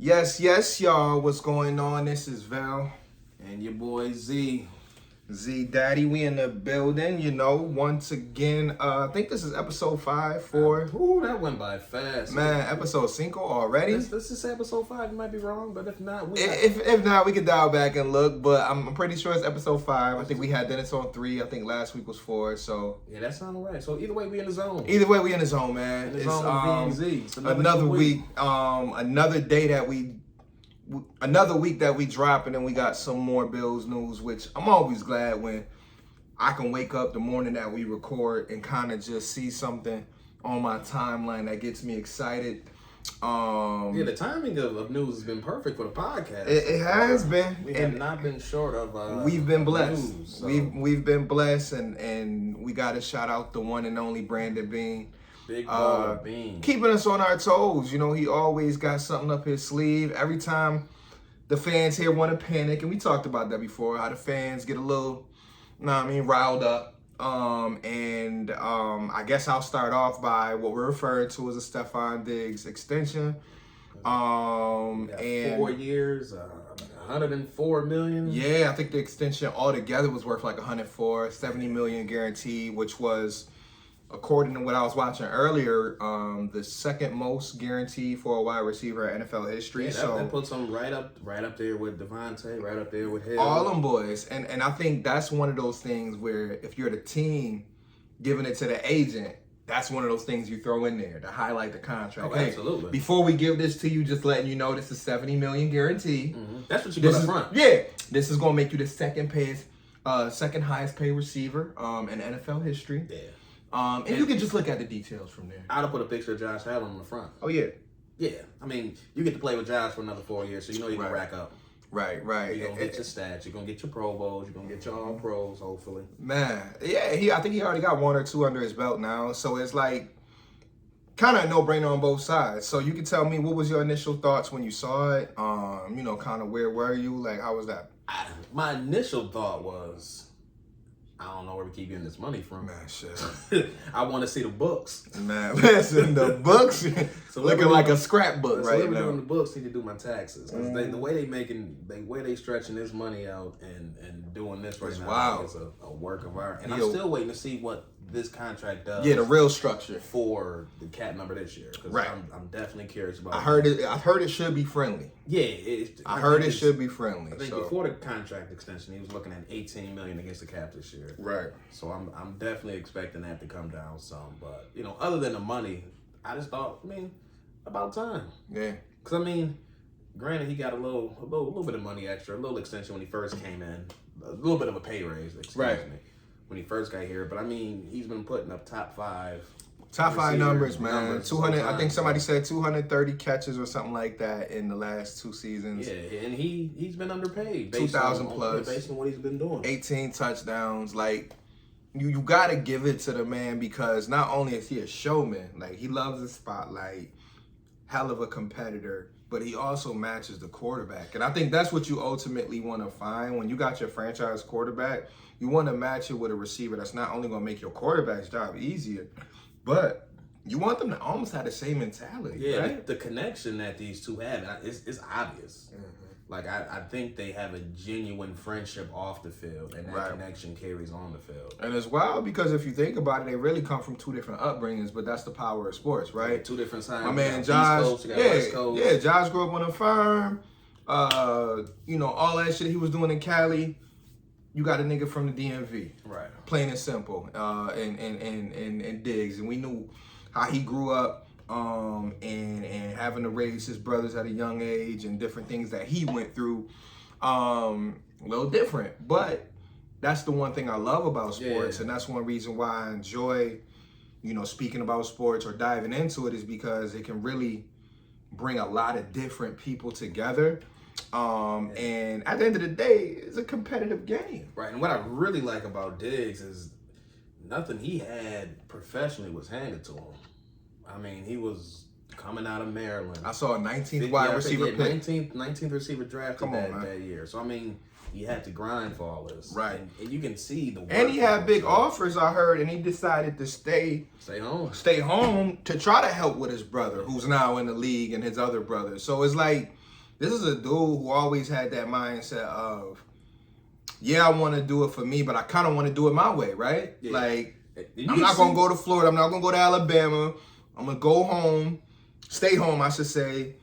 Yes, y'all. What's going on? This is Val. And your boy Z. Z Daddy. We in the building, once again. I think this is episode 5, 4. Ooh, that went by fast. Man, episode 5 already? This is episode 5. You might be wrong, but if not, if not, we can dial back and look. But I'm pretty sure it's episode 5. I think we had Dennis on 3. I think last week was 4. So yeah, that sounds right. So either way, we in the zone. Either way, we in the zone, man. In the zone with B&Z. Another week. Another week that we drop, and then we got some more Bills news, which I'm always glad when I can wake up the morning that we record and kind of just see something on my timeline that gets me excited. The timing of news has been perfect for the podcast. It has been. We have not been short of we've been blessed. News, so. We've been blessed, and we got to shout out the one and only Brandon Beane. Big baller Beane. Keeping us on our toes. He always got something up his sleeve. Every time the fans here want to panic, and we talked about that before, how the fans get a little, riled up. I guess I'll start off by what we're referring to as a Stefon Diggs extension. And 4 years, 104 million. Yeah, I think the extension altogether was worth like 104, 70 million guaranteed, which was, according to what I was watching earlier, the second most guaranteed for a wide receiver in NFL history. Yeah, that puts him right up there with Devontae, right up there with Hill. All them boys. And I think that's one of those things where if you're the team giving it to the agent, that's one of those things you throw in there to highlight the contract. Oh, absolutely. Before we give this to you, just letting you know this is 70 million guaranteed. Mm-hmm. That's what you do up front. Yeah. This is going to make you the second highest paid receiver in NFL history. Yeah. And you can just look at the details from there. I'd have put a picture of Josh Allen on the front. Oh, yeah. Yeah. I mean, you get to play with Josh for another 4 years, so you know you're going to rack up. Right. You're going to get your stats. You're going to get your Pro Bowls. You're going to get your All-Pros, hopefully. Man. Yeah, I think he already got 1 or 2 under his belt now. So it's like kind of a no-brainer on both sides. So you can tell me, what was your initial thoughts when you saw it? Kind of where were you? Like, how was that? My initial thought was, I don't know where we keep getting this money from. Man, shit. I want to see the books. Man, listen, the books so looking like a scrapbook right now. Doing the books need to do my taxes. Because the way they stretching this money out and doing this right now is a work of art. And I'm still waiting to see what this contract does. Yeah, the real structure for the cap number this year. Because I'm definitely curious about. I heard it should be friendly. Yeah, I heard it should be friendly. I think before the contract extension, he was looking at $18 million against the cap this year. Right. So I'm definitely expecting that to come down some. But other than the money, I just thought, about time. Yeah. Because granted, he got a little bit of money extra, a little extension when he first came in, a little bit of a pay raise. Excuse me. When he first got here, but he's been putting up top 5 numbers, man. 200. I think somebody said 230 catches or something like that in the last 2 seasons. Yeah, and he's been underpaid. 2,000 plus, based on what he's been doing. 18 touchdowns. Like you got to give it to the man, because not only is he a showman, like he loves the spotlight, hell of a competitor, but he also matches the quarterback. And I think that's what you ultimately want to find when you got your franchise quarterback. You want to match it with a receiver that's not only going to make your quarterback's job easier, but you want them to almost have the same mentality. Yeah, right? the connection that these two have, it's obvious. Mm-hmm. Like, I think they have a genuine friendship off the field, and that connection carries on the field. And it's wild because if you think about it, they really come from 2 different upbringings, but that's the power of sports, right? Yeah, 2 different sides. My man Josh, Josh grew up on a farm. All that shit he was doing in Cali. You got a nigga from the DMV, right? Plain and simple, and Diggs, and we knew how he grew up, and having to raise his brothers at a young age, and different things that he went through, a little different. But that's the one thing I love about sports, and that's one reason why I enjoy, speaking about sports or diving into it, is because it can really bring a lot of different people together. And at the end of the day, it's a competitive game. Right. And what I really like about Diggs is nothing he had professionally was handed to him. He was coming out of Maryland. I saw a 19th wide receiver pick. 19th receiver drafted that year. So, he had to grind for all this. Right. And you can see the work. And he had big offers, I heard, and he decided to stay home to try to help with his brother, who's now in the league, and his other brother. So it's like, This is a dude who always had that mindset of, yeah, I want to do it for me, but I kind of want to do it my way, right? Yeah. Like, I'm not going to go to Florida. I'm not going to go to Alabama. I'm going to go home, stay home, I should say,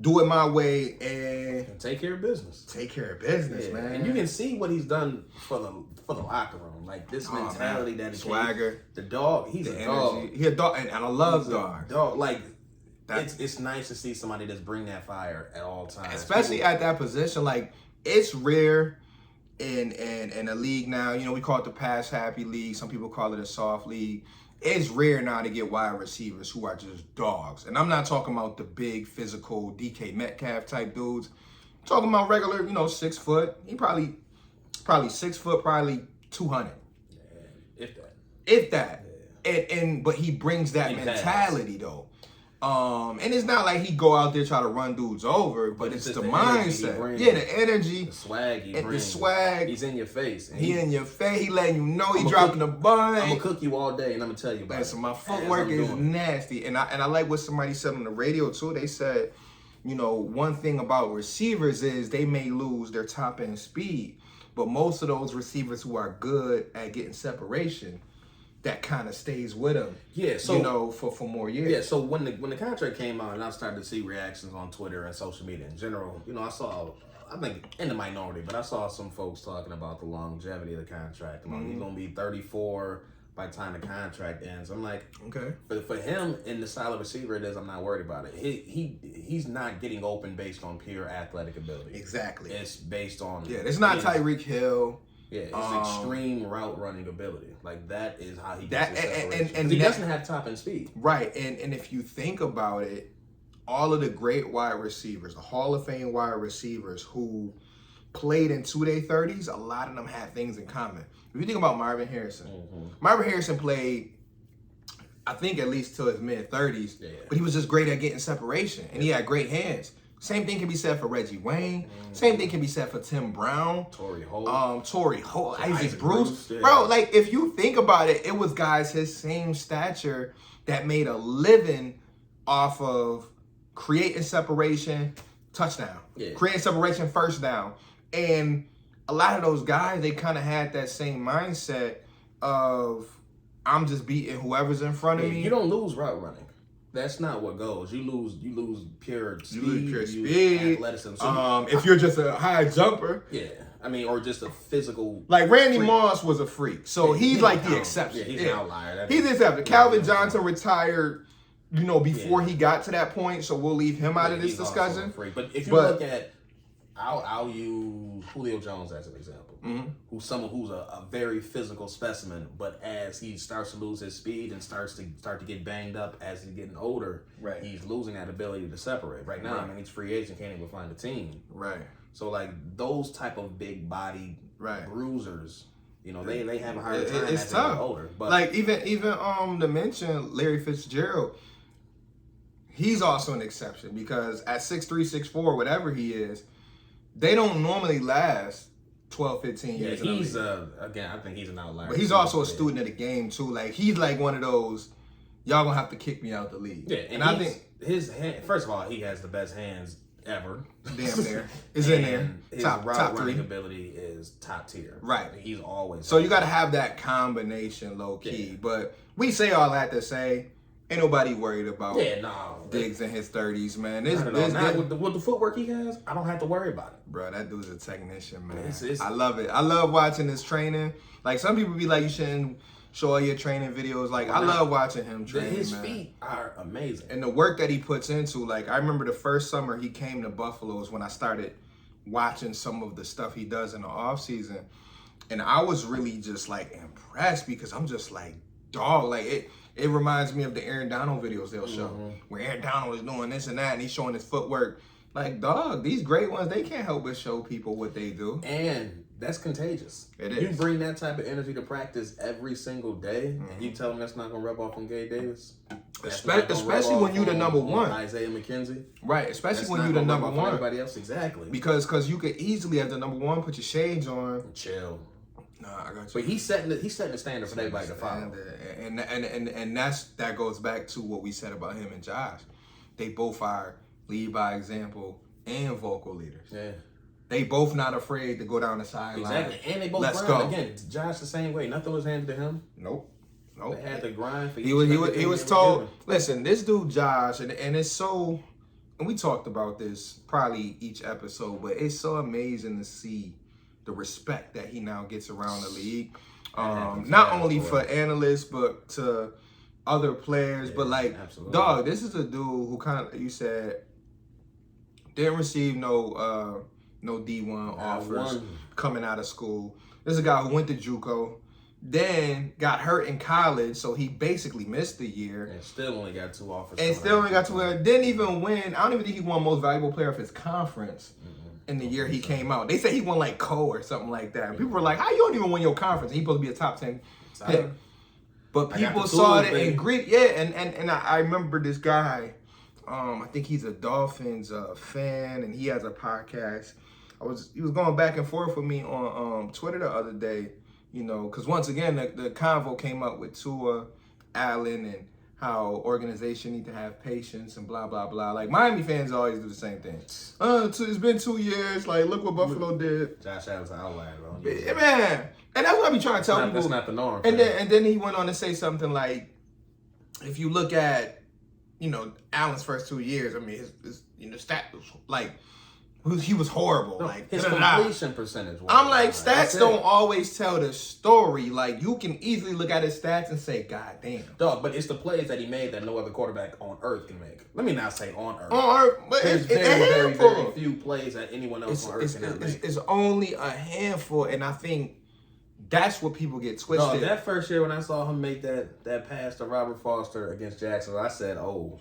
do it my way, and take care of business. Take care of business, man. And you can see what he's done for the locker room. Like, this mentality that he swagger. The dog, he's a dog. He's a dog, and I love dogs. Dog, like, it's nice to see somebody that's bring that fire at all times. Especially at that position. Like, it's rare in a league now. You know, we call it the pass happy league. Some people call it a soft league. It's rare now to get wide receivers who are just dogs. And I'm not talking about the big physical DK Metcalf type dudes. I'm talking about regular, 6 foot. He probably 6 foot, probably 200. Yeah, if that. Yeah. But he brings that mentality though. And it's not like he go out there try to run dudes over, but it's the mindset. Yeah, the energy. The swag he brings. The swag. He's in your face. He in your face. He letting you know he dropping the bun. I'm going to cook you all day, and I'm going to tell you about it. So my footwork is nasty. And I like what somebody said on the radio, too. They said, one thing about receivers is they may lose their top end speed, but most of those receivers who are good at getting separation, that kind of stays with them. Yeah, so for more years. Yeah, so when the contract came out and I started to see reactions on Twitter and social media in general, I think in the minority, but I saw some folks talking about the longevity of the contract. He's gonna be 34 by the time the contract ends. I'm like, okay. For him and the style of receiver it is, I'm not worried about it. He's not getting open based on pure athletic ability. Exactly. It's based on it's not Tyreek Hill. Yeah, it's extreme route running ability. Like, that is how he gets his separation. And he doesn't have top end speed. Right, and if you think about it, all of the great wide receivers, the Hall of Fame wide receivers who played into their 30s, a lot of them had things in common. If you think about Marvin Harrison, Marvin Harrison played, I think, at least till his mid-30s, but he was just great at getting separation, and he had great hands. Same thing can be said for Reggie Wayne. Same thing can be said for Tim Brown. Torrey Holt. Isaac Bruce. Bro, like, if you think about it, it was guys his same stature that made a living off of creating separation, touchdown. Yeah. Creating separation, first down. And a lot of those guys, they kind of had that same mindset of, I'm just beating whoever's in front of me. You don't lose route running. That's not what goes. You lose pure speed. You lose pure speed. Athleticism. If you're just a high jumper. Yeah. Or just a physical. Like, Randy Moss was a freak. So he's like the exception. Yeah, he's an outlier. He's the exception. Calvin Johnson retired, before he got to that point. So we'll leave him out of this discussion. But if you look at, I'll use Julio Jones as an example. Who's someone who's a very physical specimen, but as he starts to lose his speed and start to get banged up as he's getting older, he's losing that ability to separate. Right now, he's free agent, can't even find a team. Right. So, like, those type of big body bruisers, they have a harder time as they get older. But like, even to mention Larry Fitzgerald, he's also an exception because at 6'3", 6'4", whatever he is, they don't normally last 12, 15 years. Yeah, he's again, I think he's an outlier. But he's also a student of the game too. Like, he's like one of those, y'all gonna have to kick me out the league. Yeah, and I think his hand, first of all, he has the best hands ever. Damn near. It's in there. His top running 3 ability is top tier. Right. He's always. So you got to have that combination low key. Yeah. But we say all that to say, ain't nobody worried about Diggs in his 30s, man. With the footwork he has, I don't have to worry about it. Bro, that dude's a technician, man. I love it. I love watching his training. Like, some people be like, you shouldn't show all your training videos. Like, I love watching him train, his feet are amazing. And the work that he puts into, like, I remember the first summer he came to Buffalo is when I started watching some of the stuff he does in the offseason. And I was really just, like, impressed because I'm just like, dog, like, it reminds me of the Aaron Donald videos they'll show, where Aaron Donald is doing this and that, and he's showing his footwork. Like, dog, these great ones, they can't help but show people what they do. And that's contagious. It is. You bring that type of energy to practice every single day, and you tell them that's not going to rub off on Gabe Davis? Especially when you're the number one. Isaiah McKenzie. Right, especially when you're the number one. Everybody else, exactly. Because you could easily, as the number one, put your shades on. And chill. Nah, I got you. But he's setting the standard for everybody to follow. And that goes back to what we said about him and Josh. They both are lead by example, and vocal leaders. Yeah. They both not afraid to go down the sideline. Exactly. And they both Let's grind. go. Again, Josh the same way. Nothing was handed to him. Nope. They had to grind for He was told, listen, this dude Josh, and it's so, and we talked about this probably each episode, but it's so amazing to see the respect that he now gets around the league. Not only for analysts, but to other players. But like, absolutely. Dog, this is a dude who kind of, you said, didn't receive no D1 offers coming out of school. This is a guy who went to JUCO, then got hurt in college, so he basically missed the year. And still only got 2 offers. Didn't even win. I don't even think he won most valuable player of his conference in the year he came out. They said he won like co or something like that. People were like, how you don't even win your conference? He's supposed to be a top 10 pick. But people saw it and agreed. Yeah, and I remember this guy. I think he's a Dolphins fan, and he has a podcast. He was going back and forth with me on Twitter the other day, you know, because once again the convo came up with Tua, Allen, and how organization need to have patience and blah blah blah. Like Miami fans always do the same thing. It's been 2 years. Like look what Buffalo did. Josh Allen's an outlier, bro. Yeah, man, and that's what I be trying to tell people. That's not the norm. And then he went on to say something like, if you look at, you know, Allen's first 2 years, I mean, his stat was like, he was horrible. No, like his completion percentage. I'm like, stats don't always tell the story. Like you can easily look at his stats and say, God damn. Dog, but it's the plays that he made that no other quarterback on earth can make. Let me not say on earth. On earth, but there's very few plays that anyone else on earth can make. It's only a handful, and I think that's what people get twisted. No, that first year when I saw him make that pass to Robert Foster against Jacksonville, I said, oh.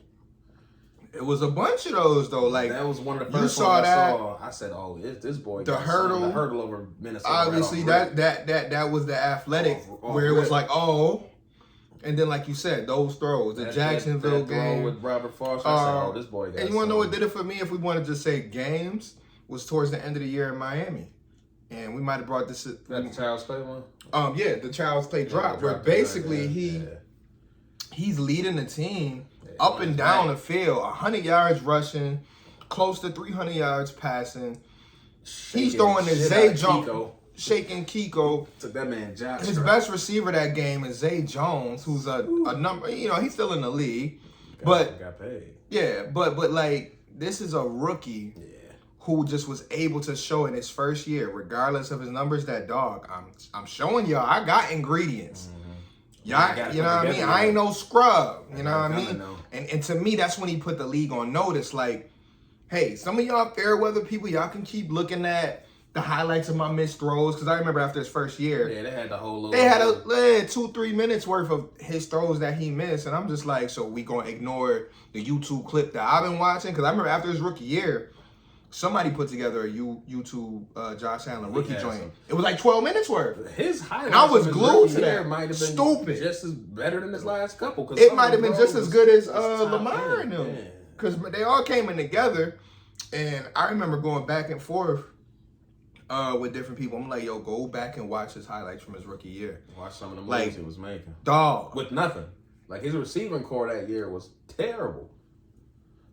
It was a bunch of those though. Like that was one of the first ones I saw. I said, "Oh, this boy." The hurdle over Minnesota. Obviously, that was the athletic where it was like, oh, and then like you said, those throws, the Jacksonville game with Robert Foster. I said, "Oh, this boy." And you want to know what did it for me? If we wanted to say games, was towards the end of the year in Miami, and we might have brought this. That the Child's Play one. Yeah, the Child's Play drop where basically he's leading the team. Up and down the field, 100 yards rushing, close to 300 yards passing. He's throwing the Zay Jones, shaking Kiko. Took that man Josh. His best receiver that game is Zay Jones, who's a number. You know, he's still in the league, but got paid. Yeah, but like this is a rookie who just was able to show in his first year, regardless of his numbers. That dog, I'm showing y'all, I got ingredients. Y'all, you know what I mean? I ain't no scrub. You know what I mean? And to me, that's when he put the league on notice. Like, hey, some of y'all fair weather people, y'all can keep looking at the highlights of my missed throws. Because I remember after his first year, they had the whole little. They had 2-3 minutes worth of his throws that he missed, and I'm just like, so we gonna ignore the YouTube clip that I've been watching? Because I remember after his rookie year, somebody put together a YouTube Josh Allen rookie joint. It was like 12 minutes worth. His highlights, and I was glued to that. Might have been stupid. Just as better than his last couple. It might have been just as good as Lamar and them. Because they all came in together. And I remember going back and forth with different people. I'm like, yo, go back and watch his highlights from his rookie year. Watch some of the moves he was making. Dog. With nothing. Like his receiving core that year was terrible.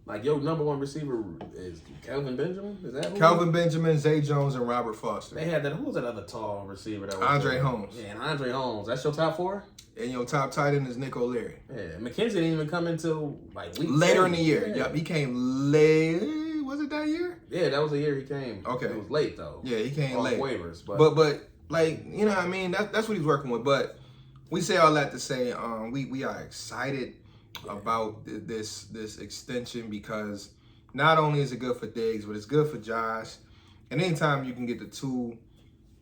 Like, your number one receiver is Kelvin Benjamin? Is that who? Kelvin Benjamin, Zay Jones, and Robert Foster. They had that. Who was that other tall receiver? That was Andre Holmes. Yeah, and Andre Holmes. That's your top 4? And your top tight end is Nick O'Leary. Yeah, McKenzie didn't even come until like week later in the year. Yeah. Yep, he came late. Was it that year? Yeah, that was the year he came. Okay. It was late, though. Yeah, he came late. Waivers, but like, you know what I mean? That's what he's working with. But we say all that to say we are excited about this extension because not only is it good for Diggs, but it's good for Josh. And anytime you can get the two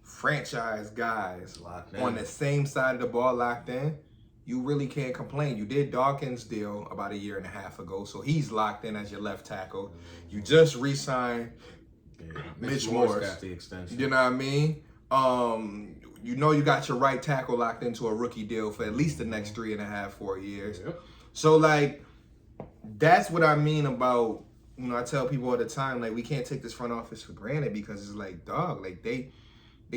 franchise guys on the same side of the ball locked in, you really can't complain. You did Dawkins' deal about 1.5 years ago, so he's locked in as your left tackle. You just re-signed Mitch Morse. Got the extension. You know what I mean? You know you got your right tackle locked into a rookie deal for at least the next 3.5, 4 years. Yep. So, like, that's what I mean about, you know, I tell people all the time, like, we can't take this front office for granted because it's like, dog, like, they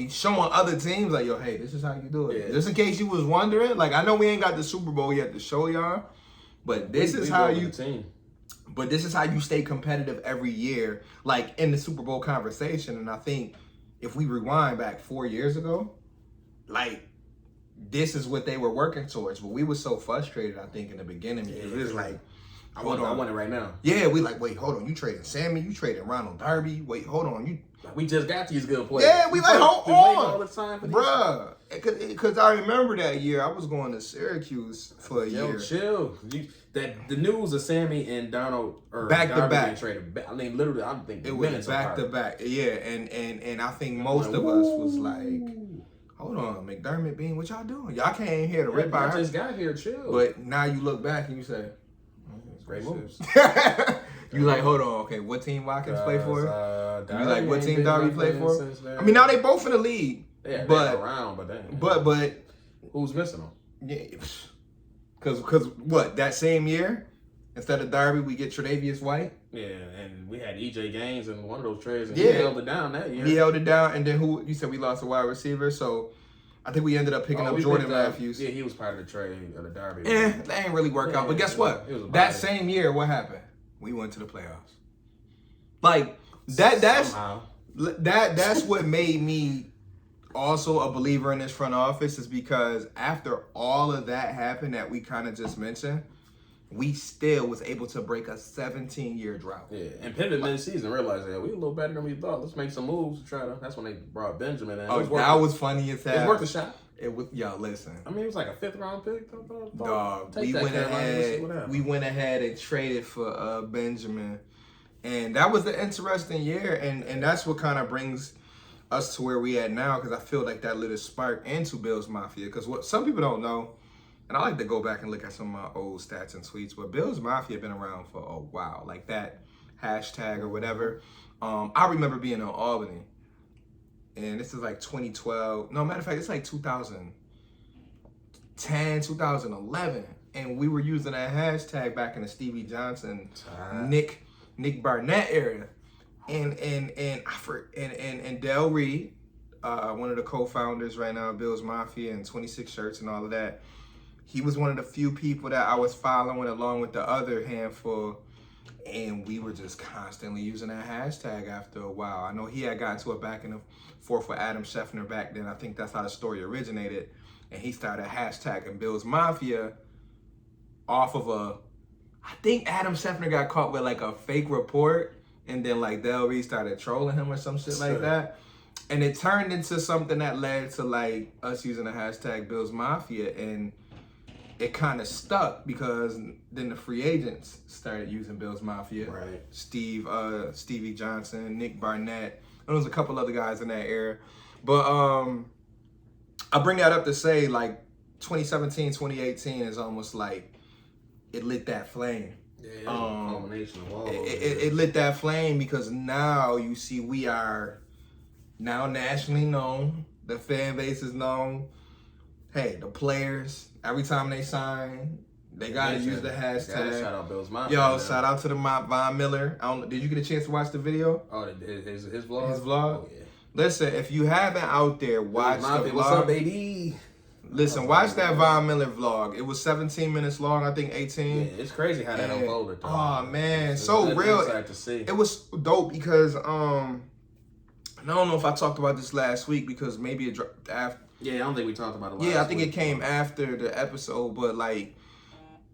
showing other teams, like, yo, hey, this is how you do it. Yeah. Just in case you was wondering, like, I know we ain't got the Super Bowl yet to show y'all, but this is how you... But this is how you stay competitive every year, like in the Super Bowl conversation. And I think if we rewind back 4 years ago, like this is what they were working towards. But we were so frustrated, I think, in the beginning because it was like, I want it right now. Yeah, we like, wait, hold on, you trading Sammy, you trading Ronald Darby. Wait, hold on, you. We just got these good players. Yeah, we like, hold on, all the time for bruh. Because I remember that year, I was going to Syracuse for a year. Chill. The news of Sammy and Donald back to back traded. I mean, literally, I'm thinking it was back to back. Yeah, and I think most of us was like, hold on, McDermott, Beane, what y'all doing? Y'all came here to rip by. I just got here, chill. But now you look back and you say, great moves. You like, hold on, okay, what team Watkins play for? You like, what team Darby play for? I mean, now they both in the league. Yeah, but around, but then. But who's missing them? Yeah, because what, that same year, instead of Darby, we get Tre'Davious White. Yeah, and we had EJ Gaines in one of those trades, and he held it down that year. He held it down, and then who? You said we lost a wide receiver, so I think we ended up picking up Jordan Matthews. Yeah, he was part of the trade of the Darby. Yeah, that ain't really work out. But guess what? That same year, what happened? We went to the playoffs. Like that's what made me also a believer in this front office, is because after all of that happened that we kind of just mentioned, we still was able to break a 17-year drought. Yeah, and pivoted mid-season, realized that we a little better than we thought. Let's make some moves to try to. That's when they brought Benjamin in. Oh, that was funny as hell. It was worth a shot. It was, yo, listen. I mean, it was like a 5th-round pick. Dog, we went ahead and traded for Benjamin, and that was an interesting year, and that's what kind of brings us to where we at now, because I feel like that lit a spark into Bills Mafia. Because what some people don't know, and I like to go back and look at some of my old stats and tweets, but Bills Mafia been around for a while, like that hashtag or whatever. I remember being in Albany. And this is like 2012. No, matter of fact, it's like 2010, 2011. And we were using that hashtag back in the Stevie Johnson, Nick Barnett era. And Del Reed, one of the co-founders right now of Bills Mafia and 26 Shirts and all of that, he was one of the few people that I was following along with the other handful. And we were just constantly using that hashtag after a while. I know he had gotten to it back in the forth with Adam Scheffner back then. I think that's how the story originated. And he started hashtagging Bills Mafia off of I think Adam Scheffner got caught with like a fake report. And then like Del Reed started trolling him or some shit like that. And it turned into something that led to like us using the hashtag Bills Mafia. And it kind of stuck because then the free agents started using Bills Mafia. Right. Stevie Johnson, Nick Barnett. And there was a couple other guys in that era. But I bring that up to say, like, 2017, 2018 is almost like it lit that flame. Yeah, combination of all it lit that flame because now you see we are now nationally known. The fan base is known. Hey, the players, every time they sign, they gotta use the hashtag. Shout out Bills Mafia. Yo, shout out to the Von Miller. Did you get a chance to watch the video? Oh, his vlog? His vlog? Oh, yeah. Listen, if you haven't out there, watch the vlog. What's up, baby? Listen, watch that Von Miller vlog. It was 17 minutes long, I think 18. Yeah, it's crazy how that unfolded. Oh, man. So real. To see. It was dope because, I don't know if I talked about this last week because maybe it dropped after. Yeah, I don't think we talked about it last Yeah, I think it came after the episode, but like,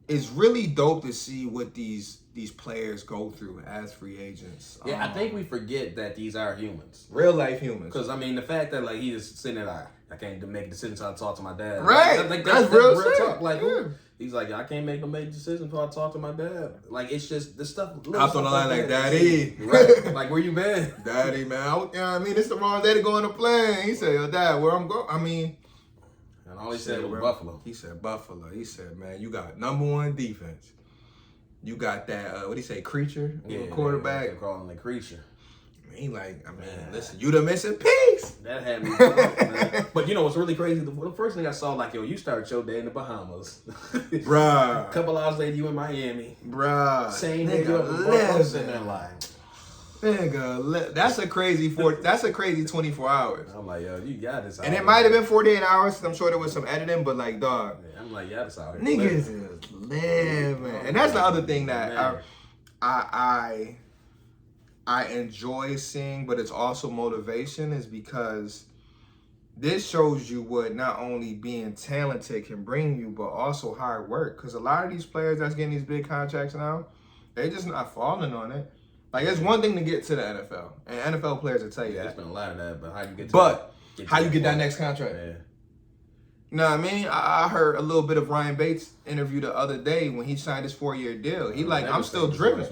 it's really dope to see what these players go through as free agents. Yeah, I think we forget that these are humans. Real life humans. Because, I mean, the fact that, like, he is sitting there like, I can't make decisions until I talk to my dad. Right. Like, that's real talk. Like, he's like, I can't make no major decisions until I talk to my dad. Like, it's just, this stuff. I was on the line like, Daddy. Right. Like, where you been? Daddy, man. You know what I mean? It's the wrong day to go on a plane. He said, yo, Dad, where I'm going? I mean. And all he said was Buffalo. He said Buffalo. He said, man, you got #1 defense. You got that, what do you say, creature? Yeah, quarterback. They're calling the creature. He like, I mean, listen, you the missing piece. That had me man. But you know what's really crazy? The first thing I saw, like, yo, you started your day in the Bahamas. Bruh. A couple hours later, you in Miami. Bruh. Same nigga sitting there like, nigga, that's a crazy 24 hours. I'm like, yo, you got this. And it might have been 48 hours. I'm sure there was some editing, but like, dog. I'm like, yeah, this out here. Niggas is living. And that's the other thing that I enjoy seeing, but it's also motivation, is because this shows you what not only being talented can bring you, but also hard work. Because a lot of these players that's getting these big contracts now, they just not falling on it. Like, it's one thing to get to the NFL, and NFL players will tell you that. There's been a lot of that, but how you get to how you get that next contract? Yeah. You know what I mean? I heard a little bit of Ryan Bates' interview the other day when he signed his 4-year deal. He like, I'm still driven.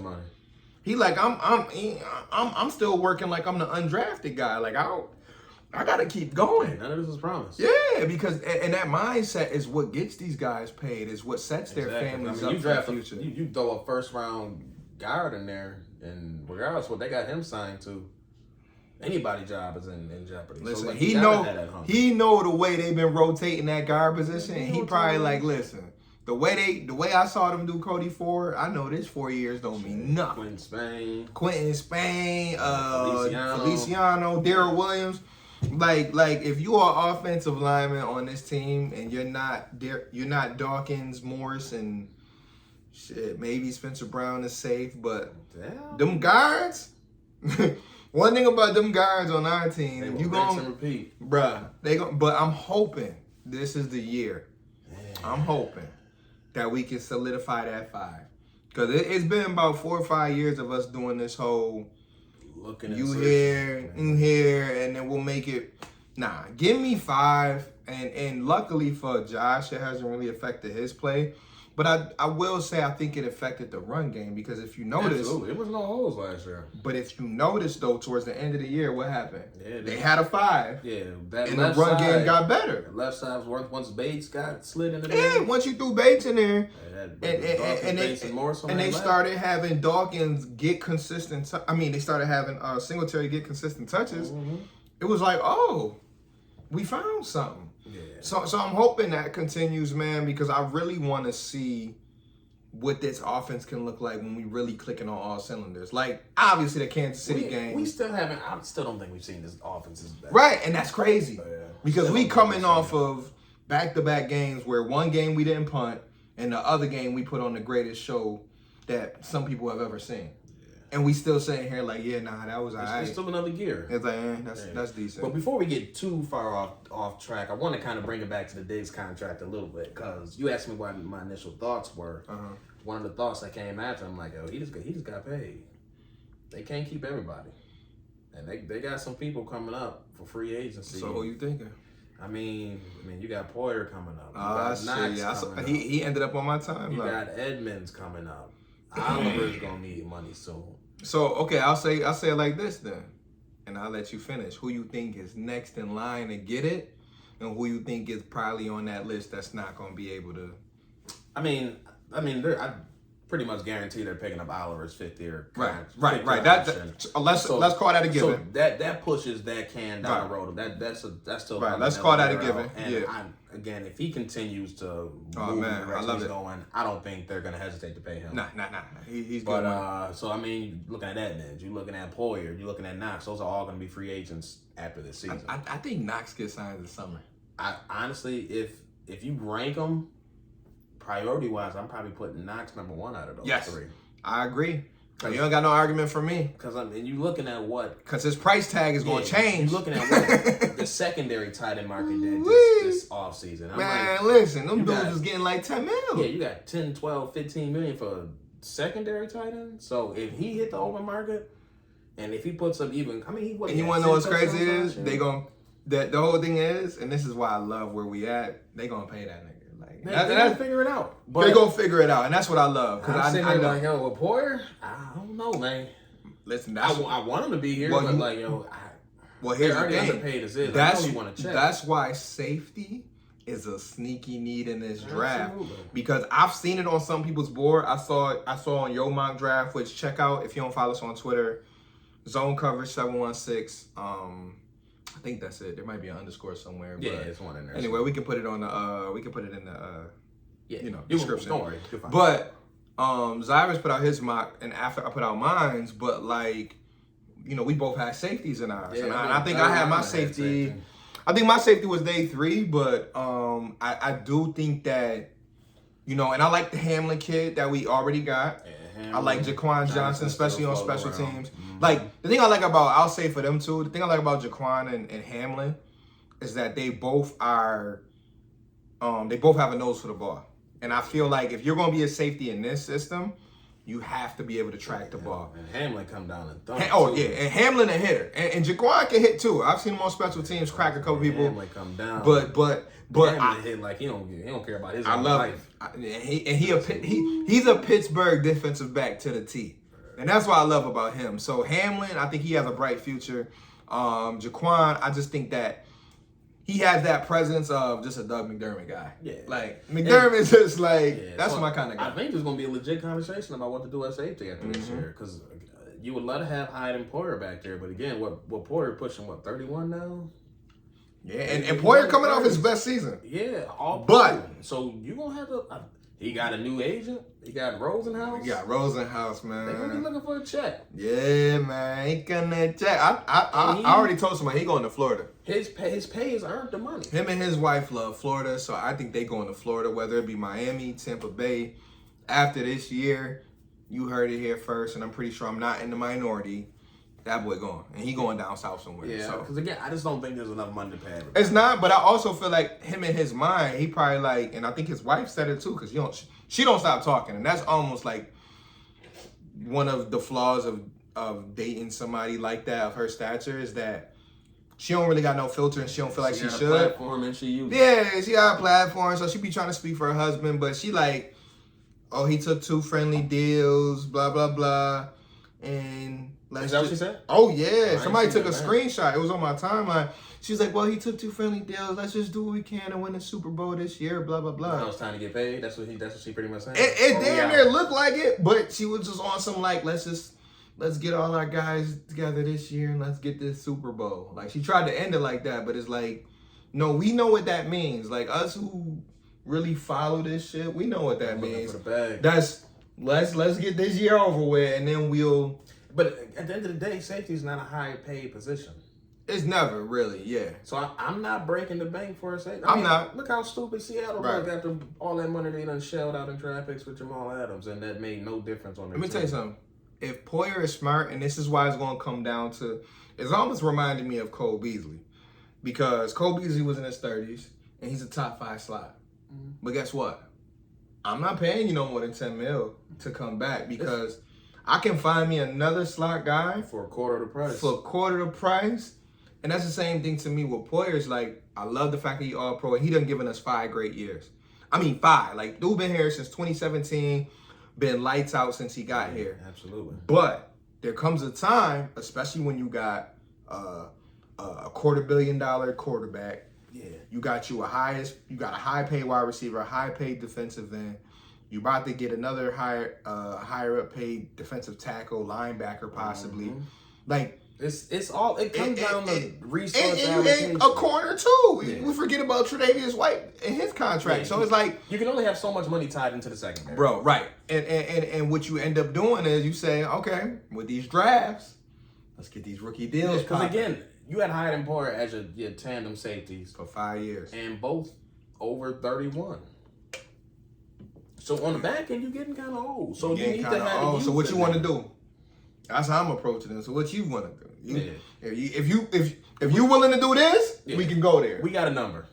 He like, I'm still working like I'm the undrafted guy. Like, I gotta keep going. None of this is promised. Yeah, because and that mindset is what gets these guys paid, is what sets their families up for the future. You throw a first round guard in there, and regardless of what they got him signed to, anybody's job is in jeopardy. Listen, so, like, he know the way they've been rotating that guard position, and he probably like, listen, the way I saw them do Cody Ford, I know this 4 years don't mean nothing. Quentin Spain, Feliciano, Darrell Williams. Like if you are offensive lineman on this team and you're not Dawkins, Morris, and shit, maybe Spencer Brown is safe, but them guards. One thing about them guards on our team, if you gonna repeat, bruh, but I'm hoping this is the year. Yeah. I'm hoping that we can solidify that 5, because it's been about 4 or 5 years of us doing this whole looking at you here, and then we'll make it. Nah, give me 5, and luckily for Josh, it hasn't really affected his play. But I will say I think it affected the run game, because if you notice, absolutely, it was no holes last year. But if you notice though, towards the end of the year, what happened? Yeah, they had a 5. Yeah, and the run game got better. The left side was worth once Bates got slid into there. Yeah, once you threw Bates in there, and they started having Dawkins get consistent. They started having Singletary get consistent touches. Mm-hmm. It was like, oh, we found something. Yeah. So I'm hoping that continues, man, because I really want to see what this offense can look like when we really clicking on all cylinders. Like, obviously the Kansas City game. We still haven't. I still don't think we've seen this offense. Right, and that's crazy. Because we coming off of back-to-back games where one game we didn't punt and the other game we put on the greatest show that some people have ever seen. And we still sitting here like, yeah, nah, that was all right. It's still another gear. It's like, that's decent. But before we get too far off track, I want to kind of bring it back to the Diggs contract a little bit, because you asked me what my initial thoughts were. Uh-huh. One of the thoughts that came after, I'm like, oh, he just got paid. They can't keep everybody, and they got some people coming up for free agency. So who you thinking? I mean, you got Poyer coming up. He ended up on my timeline. You got Edmonds coming up. Oliver's gonna need money soon. So okay, I'll say it like this then, and I'll let you finish. Who you think is next in line to get it, and who you think is probably on that list that's not gonna be able to? I pretty much guarantee they're picking up Oliver's 5th year. Right. Let's call that a given. So that pushes that can down the road. That's still right. Let's call that a given. And again, if he continues to move in the direction he's going, I don't think they're gonna hesitate to pay him. Nah. He's good. But looking at Edmonds, you're looking at Poyer, you're looking at Knox. Those are all gonna be free agents after this season. I think Knox gets signed this summer. I honestly, if you rank them priority-wise, I'm probably putting Knox number 1 out of those 3. I agree. You don't got no argument for me. Because you're looking at what? Because his price tag is going to change. You're looking at what the secondary tight end market did this offseason. Listen, them dudes is getting like $10 million. Yeah, you got 10, 12, 15 million for a secondary tight end. So if he hit the open market, and if he puts up even, and you want to know what's crazy is? The whole thing is, and this is why I love where we at, they going to pay that nigga. They're gonna figure it out. They're gonna figure it out, and that's what I love. Because I know, like, yo, with Poyer, I don't know, man. Listen, I want him to be here, but here's already the thing. Underpaid as is. I know you want to check. That's why safety is a sneaky need in this draft. Because I've seen it on some people's board. I saw on Yo Mock Draft, which check out if you don't follow us on Twitter. Zone Coverage 716. I think that's it. There might be an underscore somewhere. Yeah, it's one in there. Anyway, we can put it on the description. Don't worry. You're fine. But Zyrus put out his mock, and after I put out mine, but we both had safeties in ours. Yeah, and I think I had my safety. I think my safety was day 3, but I do think that, and I like the Hamlin kid that we already got. Yeah, I like Jaquan Johnson, especially on special teams. Mm-hmm. Like, the thing I like about, I'll say for them too, the thing I like about Jaquan and Hamlin is that they both are, they both have a nose for the ball. And I feel like if you're going to be a safety in this system, you have to be able to track the ball. And Hamlin come down and thump. And Hamlin a hitter, and Jaquan can hit too. I've seen him on special teams crack a couple people. Hamlin come down, but Hamlin hit like he don't care about his own life. He's a Pittsburgh defensive back to the T, and that's what I love about him. So Hamlin, I think he has a bright future. Jaquan, I just think that he has that presence of just a Doug McDermott guy. Yeah. Like, McDermott is just like, that's my kind of guy. I think there's going to be a legit conversation about what to do at safety after this year. Because you would love to have Hyde and Poyer back there. But again, what Poyer pushing, 31 now? Yeah, and Poyer coming off his best season. Yeah. So you're going to have to... He got a new agent. He got Rosenhaus. He got Rosenhaus, man. They're going to be looking for a check. Yeah, man. He getting that check. I already told somebody he going to Florida. His pay has earned the money. Him and his wife love Florida, so I think they going to Florida, whether it be Miami, Tampa Bay. After this year, you heard it here first, and I'm pretty sure I'm not in the minority. That boy going, and he going down south somewhere. Yeah, because again, I just don't think there's enough money to pay everybody. It's not, but I also feel like him in his mind, he probably like, and I think his wife said it too, because she don't stop talking, and that's almost like one of the flaws of dating somebody like that of her stature is that she don't really got no filter, and she don't feel like she should. Platform and she uses. Yeah, she got a platform, so she be trying to speak for her husband, but she like, oh, he took 2 friendly deals, blah blah blah, and. Is that what she said? Oh, yeah. Somebody took a screenshot. It was on my timeline. She was like, well, he took 2 friendly deals. Let's just do what we can to win the Super Bowl this year, blah, blah, blah. Now it's time to get paid. That's what she pretty much saying. It damn near looked like it, but she was just on some like, let's get all our guys together this year and let's get this Super Bowl. Like, she tried to end it like that, but it's like, no, we know what that means. Like, us who really follow this shit, we know what that means. For the bag. That's, let's get this year over with, and then we'll... But at the end of the day, safety is not a high-paid position. It's never really, yeah. So I'm not breaking the bank for a safety. I'm not. Look how stupid Seattle was after all that money they done shelled out in draft picks with Jamal Adams, and that made no difference on their Let me tell you something. If Poyer is smart, and this is why it's going to come down to, it's almost reminded me of Cole Beasley. Because Cole Beasley was in his 30s, and he's a top 5 slot. Mm-hmm. But guess what? I'm not paying you no more than $10 million to come back because... I can find me another slot guy for a quarter of the price. For a quarter of the price. And that's the same thing to me with Poyer's. Like, I love the fact that he all pro and he done given us 5 great years. I mean, 5. Like, dude been here since 2017, been lights out since he got here. Absolutely. But there comes a time, especially when you got a $250 million quarterback. Yeah. You got a high paid wide receiver, a high paid defensive end. You're about to get another higher up paid defensive tackle, linebacker possibly. Mm-hmm. Like it comes down to resource allocation. And a corner too. Yeah. We forget about Tre'Davious White and his contract. Yeah, so it's like you can only have so much money tied into the secondary. Bro, right. And what you end up doing is you say, okay, with these drafts, let's get these rookie deals. Because again, you had Hyde and Poyer as your tandem safeties for 5 years. And both over 31. So on the back end, you're getting kind of old. So you need to have. So what you want to do? That's how I'm approaching it. So what you want to do? If you willing to do this, we can go there. We got a number.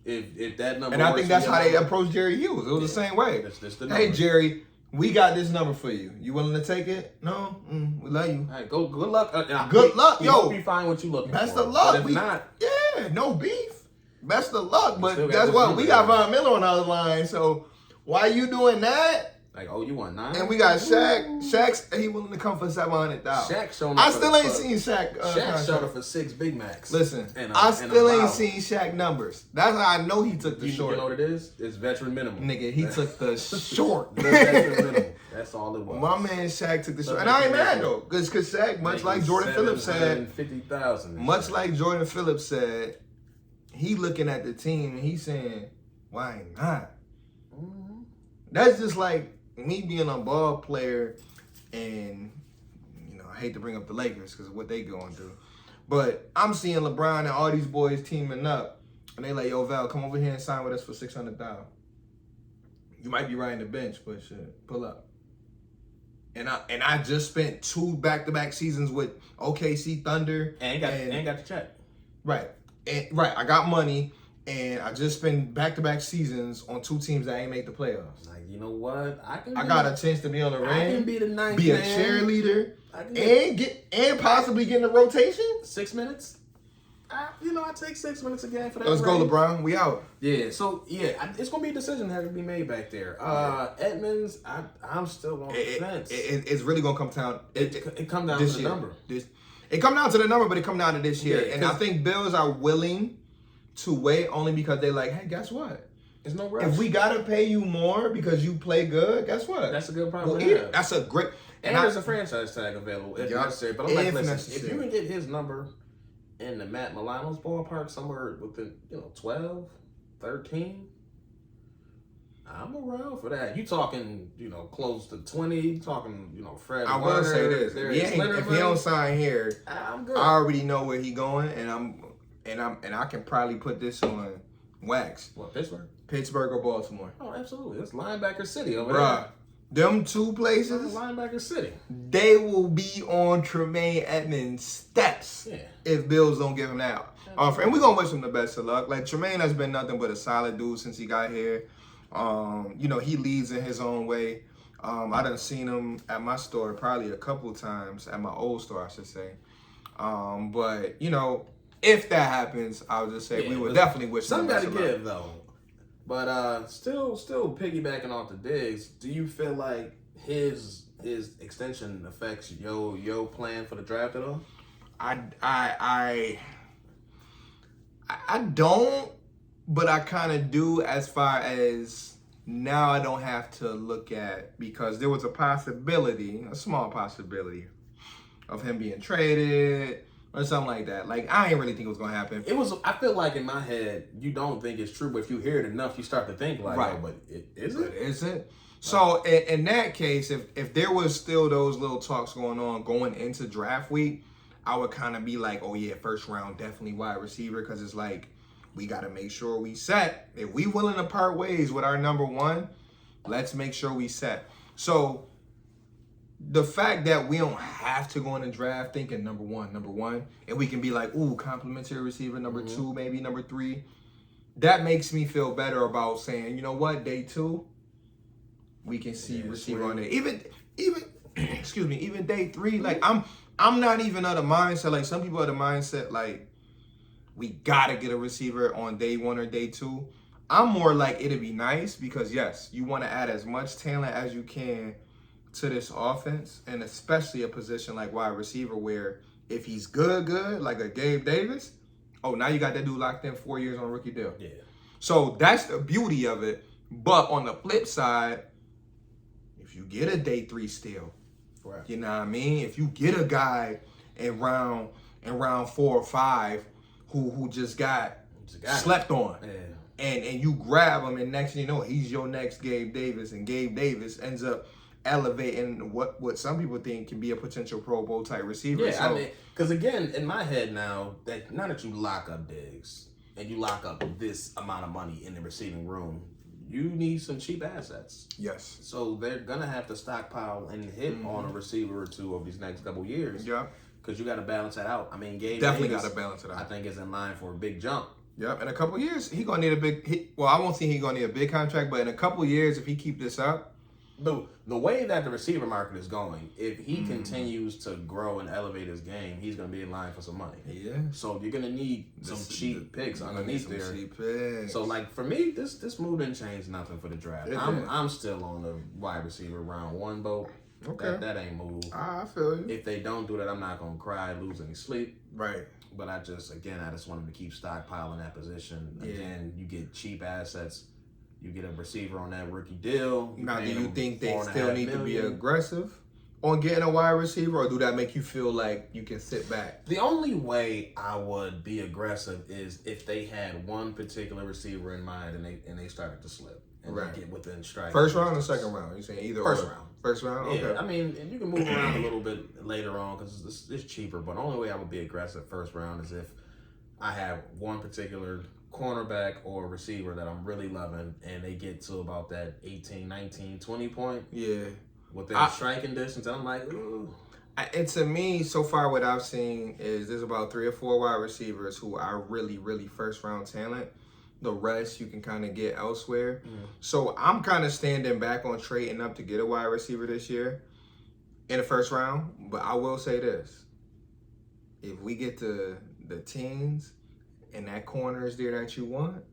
If that number. And I think that's how they approached Jerry Hughes. It was the same way. That's the hey Jerry, we got this number for you. You willing to take it? No, we love you. All right, good luck. Good luck, yo. You find what you looking for. Best of luck. But if not, no beef. Best of luck. But guess what? We got Von Miller on the other line, so. Why you doing that? Like, oh, you want 9? And we got Shaq. Shaq's he willing to come for $700,000. Shaq showing. I still ain't seen Shaq. Shaq showed up for 6 Big Macs. Listen, I still ain't seen Shaq numbers. That's how I know he took the short. You know what it is? It's veteran minimum. Nigga, he took the short. Veteran minimum. That's all it was. My man Shaq took the short, and I ain't mad though, because Shaq, much like Jordan Phillips said, 50,000. Much like Jordan Phillips said, he looking at the team and he saying, "Why not?" That's just like me being a ball player, and I hate to bring up the Lakers because of what they going through, but I'm seeing LeBron and all these boys teaming up, and they like, "Yo, Val, come over here and sign with us for $600,000. You might be riding the bench, but shit, pull up." And I just spent 2 back-to-back seasons with OKC Thunder. And got the check. Right. I got money, and I just spent back-to-back seasons on 2 teams that ain't make the playoffs. Like, you know what? I got a chance to be on the ring. I can be the ninth be a man. cheerleader, and possibly get in the rotation. 6 minutes. I take 6 minutes again for that. Let's go, LeBron. We out. Yeah. So it's gonna be a decision that has to be made back there. Edmonds, I'm still on the fence. It's really gonna come down. It come down to the number. It come down to the number, but it come down to this year. Yeah, and I think Bills are willing to wait only because they like, hey, guess what? There's no rush. If we gotta pay you more because you play good, guess what? That's a good problem. That's a great. And there's a franchise tag available if necessary. But I'm like, listen, if you can get his number in the Matt Milano's ballpark somewhere within 12, 13, I'm around for that. You talking close to 20? You talking Fred? I will say this: if he don't sign here, I'm good. I already know where he going, and I can probably put this on wax. What, Pittsburgh? Pittsburgh or Baltimore? Oh, absolutely. It's linebacker city over there. Them 2 places, linebacker city. They will be on Tremaine Edmonds' steps if Bills don't give him that offer. And we're going to wish him the best of luck. Like, Tremaine has been nothing but a solid dude since he got here. He leads in his own way. I done seen him at my store probably a couple times, at my old store, I should say. But, if that happens, I'll just say we would definitely wish him the best of luck. Something got to give, though. But still piggybacking off the Diggs, do you feel like his extension affects your plan for the draft at all? I don't, but I kind of do, as far as now I don't have to look at, because there was a small possibility of him being traded or something like that. Like, I ain't really think it was gonna happen. I feel like in my head, you don't think it's true, but if you hear it enough, you start to think like, right. Oh, but is it? Is it? So in that case, if there was still those little talks going into draft week, I would kind of be like, oh yeah, first round, definitely wide receiver, because it's like, we got to make sure we set. If we willing to part ways with our number 1, let's make sure we set. So the fact that we don't have to go in the draft thinking number one, and we can be like, ooh, complimentary receiver, number 2, maybe number 3, that makes me feel better about saying, you know what, day 2, we can see receiver on there. Even even day 3, like I'm not even of the mindset, like some people are the mindset, like, we gotta get a receiver on day 1 or day 2. I'm more like, it'd be nice because yes, you want to add as much talent as you can to this offense, and especially a position like wide receiver where if he's good, like a Gabe Davis, now you got that dude locked in 4 years on a rookie deal. Yeah. So that's the beauty of it. But on the flip side, if you get a day 3 steal, right. You know what I mean? If you get a guy in round 4 or 5 who just got slept on, and you grab him, and next thing you know, he's your next Gabe Davis, and Gabe Davis ends up elevating what some people think can be a potential Pro Bowl type receiver. Yeah, I mean, because again, in my head now, now that you lock up Diggs and you lock up this amount of money in the receiving room, you need some cheap assets. Yes. So they're gonna have to stockpile and hit on a receiver or 2 over these next couple years. Yeah. Because you got to balance that out. I mean, Gabe definitely got to balance it out. I think is in line for a big jump. Yep. In a couple years, he gonna need a big. I won't say he gonna need a big contract, but in a couple years, if he keep this up. The way that the receiver market is going, if he continues to grow and elevate his game, he's going to be in line for some money. Yeah. So you're going to need some cheap picks underneath there. Cheap picks. So like for me, this move didn't change nothing for the draft. I'm still on the wide receiver round 1 boat. Okay. That ain't move. I feel you. If they don't do that, I'm not going to cry, lose any sleep. Right. But I just want him to keep stockpiling that position. Yeah. Again, you get cheap assets. You get a receiver on that rookie deal. Now, do you think they still need to be aggressive on getting a wide receiver, or do that make you feel like you can sit back? The only way I would be aggressive is if they had one particular receiver in mind and they started to slip and they get within strike. First round or second round? You saying either first or? round? First round. Okay. Yeah, I mean, and you can move around a little bit later on because it's cheaper. But the only way I would be aggressive first round is if I have one particular cornerback or receiver that I'm really loving and they get to about that 18, 19, 20 point. Yeah. within striking distance. I'm like, ooh. And to me, so far, what I've seen is there's about 3 or 4 wide receivers who are really, really first round talent. The rest you can kind of get elsewhere. So I'm kind of standing back on trading up to get a wide receiver this year in the first round. But I will say this: if we get to the teens and that corner is there that you want,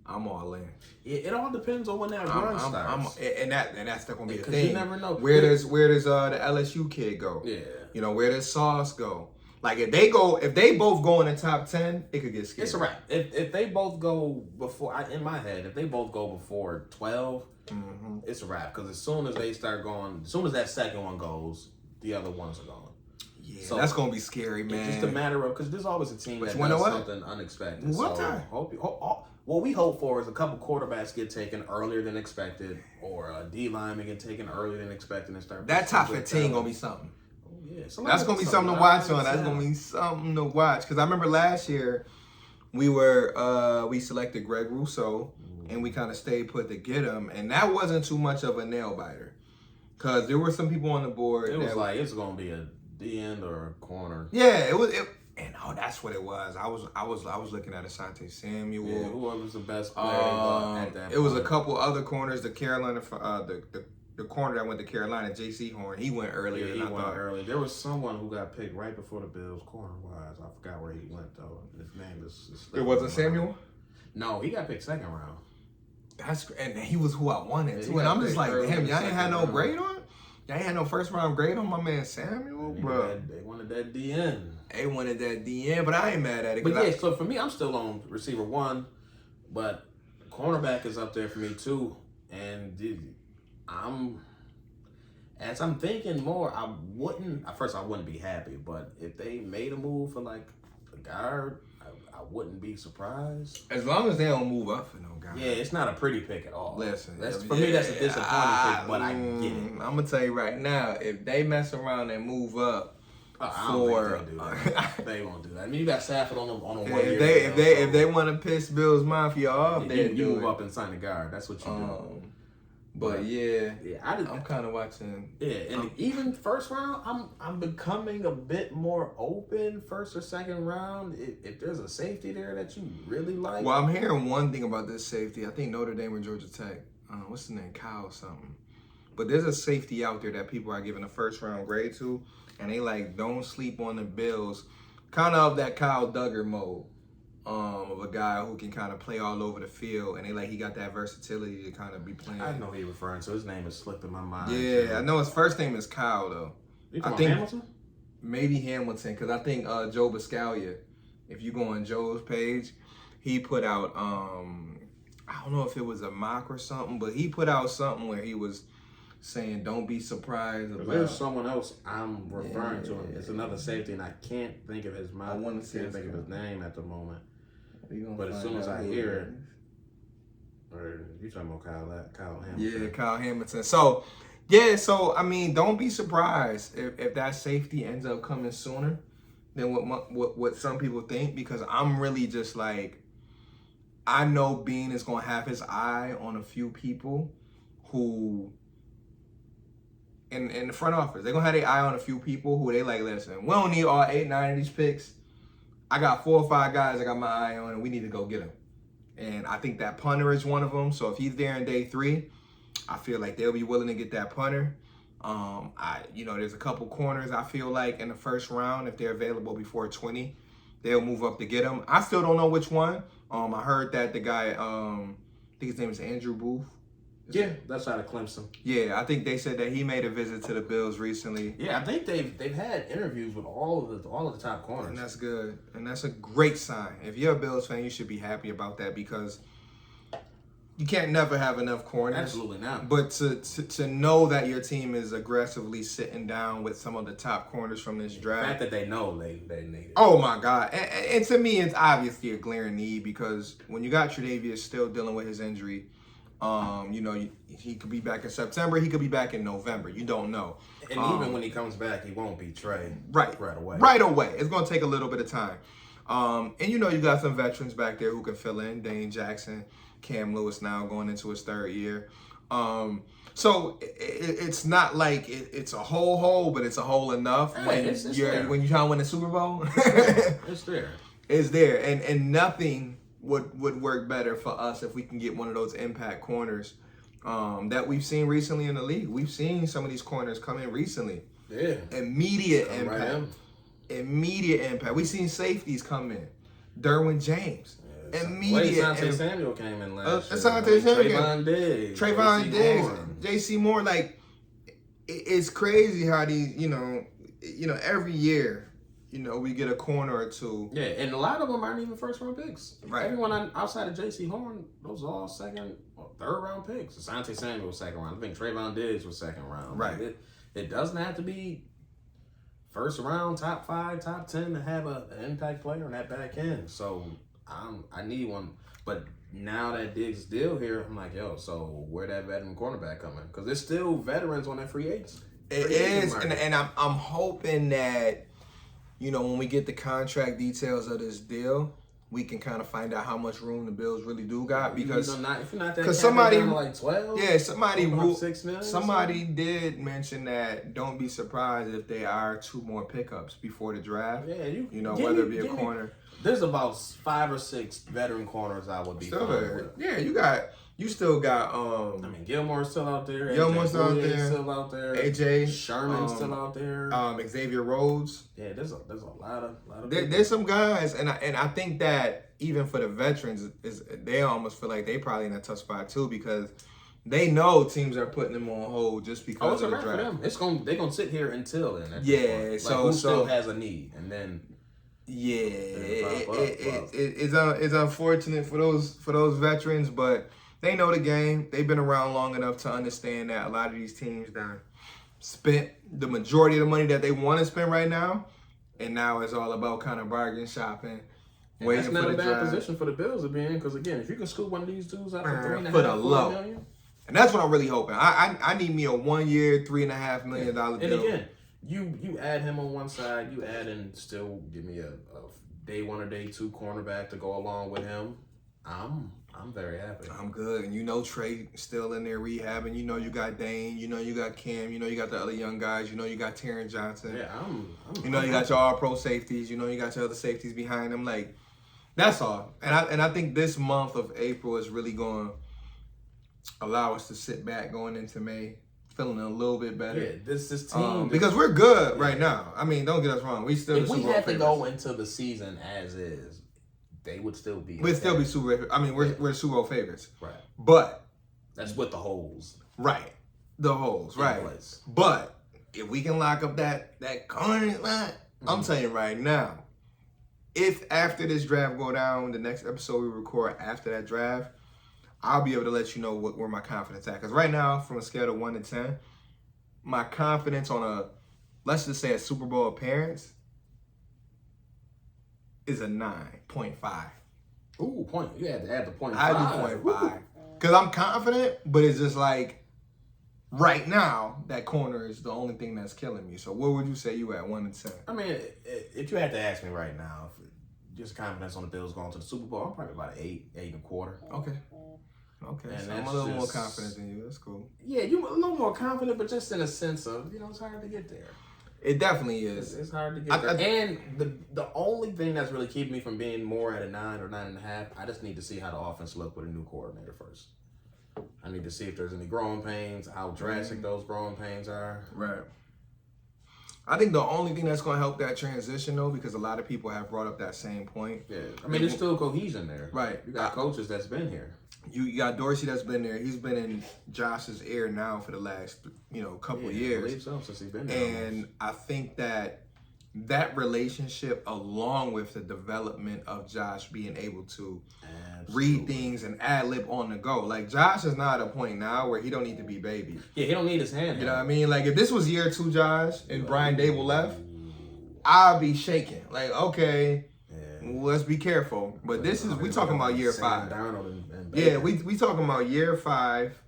I'm all in. It all depends on when that run starts. And that's not gonna be the Because thing. you never know. Where does the LSU kid go? Yeah. You know, where does Sauce go? Like if they both go in the top 10, it could get scary. It's a wrap. If they both go before, in my head, if they both go before 12, it's a wrap. Because as soon as they start going, as soon as that second one goes, the other ones are going. Yeah, so that's gonna be scary, man. It's just a matter of, because there's always a team that does something unexpected. What so time? What we hope for is a couple quarterbacks get taken earlier than expected, or a D lineman get taken earlier than expected and start. That top 15 gonna be something. Oh, yeah. That's gonna be something to watch on. That's gonna be something to watch. Because I remember last year we selected Greg Rousseau and we kind of stayed put to get him, and that wasn't too much of a nail biter. Because there were some people on the board. It was like it's gonna be a D end or a corner. Yeah, it was. And that's what it was. I was looking at Asante Samuel. Yeah, who was the best player at that It was a couple other corners. The Carolina, the corner that went to Carolina, J.C. Horn. He went earlier. Yeah, he went early. There was someone who got picked right before the Bills, corner wise. I forgot where he went though. His name is. It wasn't Samuel. No, he got picked second round. And he was who I wanted too. And I'm just like, damn, y'all ain't had no grade on. Y'all ain't had no first round grade on my man Samuel, bro. They wanted that DN. They wanted that DN, but I ain't mad at it. But yeah, so for me, I'm still on receiver 1, but cornerback is up there for me too. And as I'm thinking more, I wouldn't be happy, but if they made a move for like a guard, I wouldn't be surprised. As long as they don't move up for no guard. Yeah, it's not a pretty pick at all. Listen, for me, that's a disappointing pick, but I get it. I'm gonna tell you right now, if they mess around and move up, I don't think they'll do that. They won't do that. I mean, you got Stafford on a 1 year. If they want to piss Bills Mafia off, you move up and sign the guard. That's what you do. But yeah, I'm kind of watching. Yeah, and even first round, I'm becoming a bit more open. First or second round, if there's a safety there that you really like. Well, I'm hearing one thing about this safety. I think Notre Dame or Georgia Tech. What's his name? Kyle something. But there's a safety out there that people are giving a first round grade to. And they like, don't sleep on the Bills. Kind of that Kyle Duggar mode of a guy who can kind of play all over the field. And he got that versatility to kind of be playing. I know who you're referring to. His name is slipping my mind. Yeah, I know his first name is Kyle, though. I think Hamilton? Maybe Hamilton, because I think Joe Biscaglia, if you go on Joe's page, he put out, I don't know if it was a mock or something, but he put out something where he was saying, don't be surprised about. There's someone else I'm referring to. It's another safety, and I can't think of his I want to can't think of his name at the moment. But as soon as I hear it, or you talking about Kyle Hamilton? Yeah, Kyle Hamilton. So, yeah, I mean, don't be surprised if that safety ends up coming sooner than what some people think, because I'm really just like, I know Beane is gonna have his eye on a few people who. In the front office, they're gonna have their eye on a few people who they like, listen, we don't need all 8, 9 of these picks. I got 4 or 5 guys I got my eye on, and we need to go get them. And I think that punter is one of them. So if he's there in day 3, I feel like they'll be willing to get that punter. There's a couple corners I feel like in the first round, if they're available before 20, they'll move up to get them. I still don't know which one. I heard that the guy, I think his name is Andrew Booth. Yeah, that's out of Clemson. Yeah, I think they said that he made a visit to the Bills recently. Yeah, I think they've had interviews with all of the top corners. And that's good. And that's a great sign. If you're a Bills fan, you should be happy about that, because you can't never have enough corners. Absolutely not. But to know that your team is aggressively sitting down with some of the top corners from this draft. The fact that they know they need it. Oh my God. And to me, it's obviously a glaring need, because when you got Tre'Davious still dealing with his injury, he could be back in September. He could be back in November. You don't know. And even when he comes back, he won't be Trey right away. Right away. It's going to take a little bit of time. And you got some veterans back there who can fill in. Dane Jackson, Cam Lewis now going into his 3rd year. So it's not like it's a whole hole, but it's a hole enough when it's you're there. when you try to win the Super Bowl. It's there. It's there, and nothing would work better for us if we can get one of those impact corners that we've seen recently in the league. We've seen some of these corners come in recently. Yeah. Immediate Come impact. right Immediate impact. We've seen safeties come in. Derwin James. Yeah, Immediate Asante Samuel came in last year. Asante Samuel. Trayvon Diggs. Trayvon Diggs. Warren. J.C. Moore. Like, it's crazy how these, every year, we get a corner or two. Yeah, and a lot of them aren't even first round picks. Right. Everyone outside of J.C. Horn, those are all second or third round picks. Asante Samuel was second round. I think Trayvon Diggs was second round. Right. Like, it doesn't have to be first round, top 5, top 10 to have an impact player in that back end. So I need one. But now that Diggs is still here, I'm like, yo, so where that veteran cornerback coming? Because there's still veterans on that free agents. It is, and I'm hoping that, when we get the contract details of this deal, we can kind of find out how much room the Bills really do got, because if you're not that somebody like 12, somebody did mention that don't be surprised if there are 2 more pickups before the draft. Yeah, whether it be a corner. There's about 5 or 6 veteran corners I would be fine with. Yeah, you still got I mean, Gilmore's still out there. Gilmore's still out there. AJ Sherman's still out there. Xavier Rhodes. Yeah, there's a lot of there's some guys, and I think that even for the veterans, they almost feel like they probably in a tough spot too, because they know teams are putting them on hold just because of the draft. They're gonna sit here until then. Who still has a need, and then it's unfortunate for those veterans, but they know the game. They've been around long enough to understand that a lot of these teams done spent the majority of the money that they want to spend right now, and now it's all about kind of bargain shopping. That's not a bad position for the Bills to be in, because again, if you can scoop one of these dudes out for $3.5 million, and that's what I'm really hoping. I need me a 1 year, $3.5 million deal. And again, you add him on one side, you add and still give me a day 1 or day 2 cornerback to go along with him. I'm very happy. I'm good. And Trey still in there rehabbing. You got Dane. You got Cam. You got the other young guys. You got Taron Johnson. Yeah, you got your all-pro safeties. You got your other safeties behind them. Like, that's all. And I think this month of April is really going to allow us to sit back going into May feeling a little bit better. Yeah, this team. Because we're good right now. I mean, don't get us wrong. We still if we had to go into the season as is, they would still be. We'd still be Super. I mean, we're Super Bowl favorites. Right. But that's with the holes. Right. The holes. Right. Place. But if we can lock up that corner line, I'm telling you right now, if after this draft go down, the next episode we record after that draft, I'll be able to let you know where my confidence at. Because right now, from a scale of 1 to 10, my confidence on let's just say a Super Bowl appearance is a 9.5. Ooh, point. You had to add the 0.5. I do 0.5. Because I'm confident, but it's just like, right now, that corner is the only thing that's killing me. So what would you say you at 1 to 10? I mean, if you had to ask me right now, just confidence on the Bills going to the Super Bowl, I'm probably about an 8 and a quarter. Okay. And so I'm a little more confident than you. That's cool. Yeah, you're a little more confident, but just in a sense of, it's hard to get there. It definitely is. It's hard to get there. And the only thing that's really keeping me from being more at a 9 or 9.5, I just need to see how the offense look with a new coordinator first. I need to see if there's any growing pains, how drastic those growing pains are. Right. I think the only thing that's going to help that transition, though, because a lot of people have brought up that same point. Yeah. I mean, there's still cohesion there. Right. You got coaches that's been here. You got Dorsey that's been there. He's been in Josh's ear now for the last, couple years. I believe so, since he's been there. And I think that relationship, along with the development of Josh being able to read things and ad-lib on the go. Like, Josh is not at a point now where he don't need to be baby. Yeah, he don't need his hand. You know what I mean? Like, if this was year 2 Josh and Brian Dable left, I'd be shaking. Like, okay, let's be careful. But we talking about year 5. Yeah, we talking about year 5,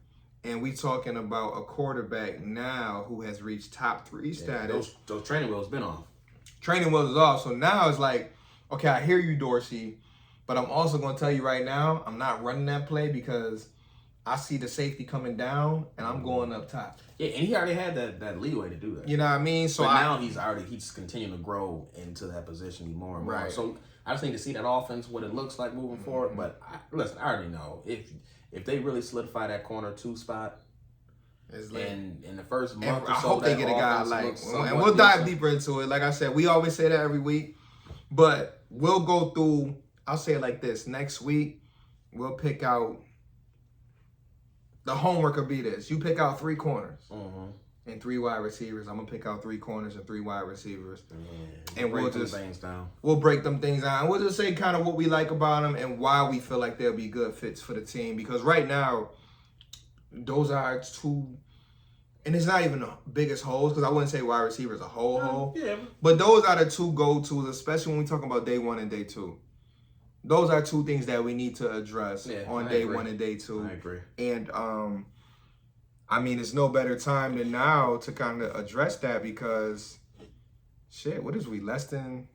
and we talking about a quarterback now who has reached top 3 status. Those training wheels been off. Training wheels is off. So now it's like, okay, I hear you, Dorsey, but I'm also going to tell you right now, I'm not running that play because I see the safety coming down, and I'm going up top. Yeah, and he already had that leeway to do that. You know what I mean? So now he's continuing to grow into that position more and more. Right. So I just need to see that offense, what it looks like moving forward. But listen, I already know if they really solidify that corner 2 spot, and in the first month or so, I hope they get a guy like, and we'll dive deeper into it. Like I said, we always say that every week, but we'll go through. I'll say it like this: next week, we'll pick out. The homework will be this: you pick out 3 corners and 3 wide receivers. I'm gonna pick out 3 corners and 3 wide receivers, and we'll break them things down. And we'll just say kind of what we like about them and why we feel like they'll be good fits for the team. Because right now, those are 2, and it's not even the biggest holes, because I wouldn't say wide receivers a hole. Yeah. But those are the 2 go-tos, especially when we talk about day 1 and day 2. Those are 2 things that we need to address on day 1 and day 2. I agree. And I mean, it's no better time than now to kind of address that, because shit, what is we less than?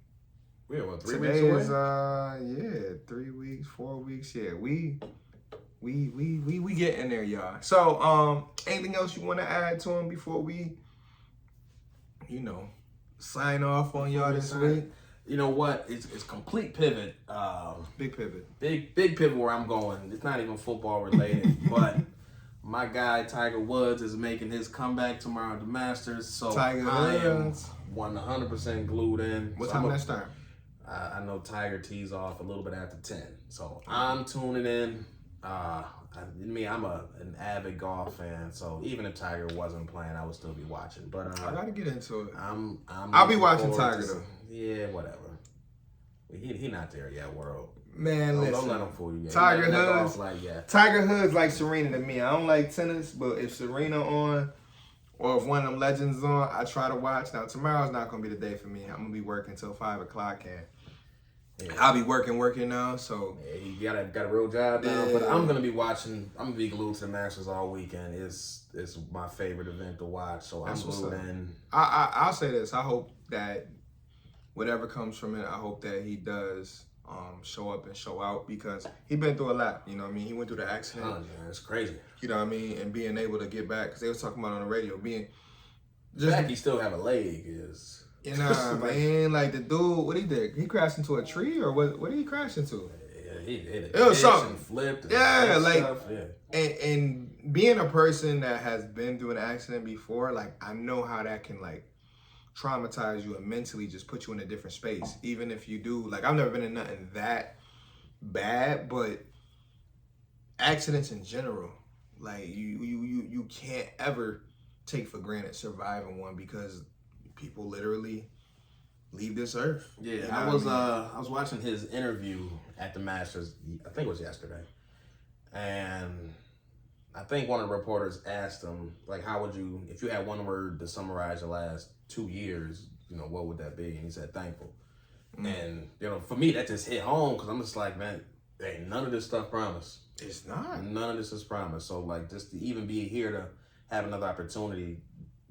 We are 3 today weeks away. Is 3 weeks, 4 weeks. Yeah, we get in there, y'all. So anything else you want to add to him before we, sign off on y'all this week? You know what? It's complete pivot. Big pivot. Big pivot where I'm going. It's not even football related, but my guy Tiger Woods is making his comeback tomorrow at the Masters. So Tiger I am Woods. 100% glued in. What time that start? I know Tiger tees off a little bit after 10. So I'm tuning in. I'm an avid golf fan, so even if Tiger wasn't playing, I would still be watching. But I gotta get into it. I'll be watching Tiger though. Yeah, whatever. He not there yet, world. Man, listen. Don't let him fool you. Tiger Hood's Tiger Hood's like Serena to me. I don't like tennis, but if Serena on, or if one of them legends on, I try to watch. Now tomorrow's not gonna be the day for me. I'm gonna be working till 5 o'clock, and I'll be working now. So you got a real job now. But I'm gonna be watching. I'm gonna be glued to the Masters all weekend. It's my favorite event to watch. So I'm glued in. I'll say this. I hope that whatever comes from it, I hope that he does show up and show out, because he been through a lot. You know what I mean? He went through the accident. Oh, man, it's crazy. You know what I mean? And being able to get back, because they was talking about on the radio, the fact he still have a leg is. You know what I mean? Like the dude, what he did? He crashed into a tree, or what did he crash into? Yeah, he hit it. It was something. And flipped. And stuff. Yeah. And being a person that has been through an accident before, like I know how that can like traumatize you and mentally just put you in a different space. Even if you do, like I've never been in nothing that bad, but accidents in general, like you can't ever take for granted surviving one, because people literally leave this earth. Yeah, you know I was watching his interview at the Masters. I think it was yesterday, and I think one of the reporters asked him, like, how would you, if you had one word to summarize your last 2 years, what would that be? And he said, thankful. And for me, that just hit home, because I'm just like, man, ain't none of this stuff promised. It's not. None of this is promised. So like, just to even be here to have another opportunity,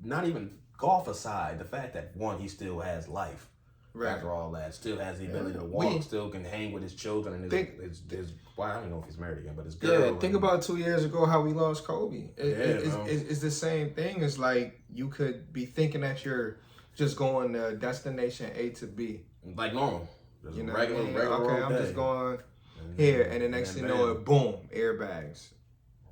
not even golf aside, the fact that he still has life after all that, still has the ability to walk, still can hang with his children and his well, I don't know if he's married again, but his girl. Yeah, think about 2 years ago how we lost Kobe. It's the same thing. It's like you could be thinking that you're just going to destination A to B. Like normal. Just regular okay, I'm just going here, and the next thing you know, boom, airbags.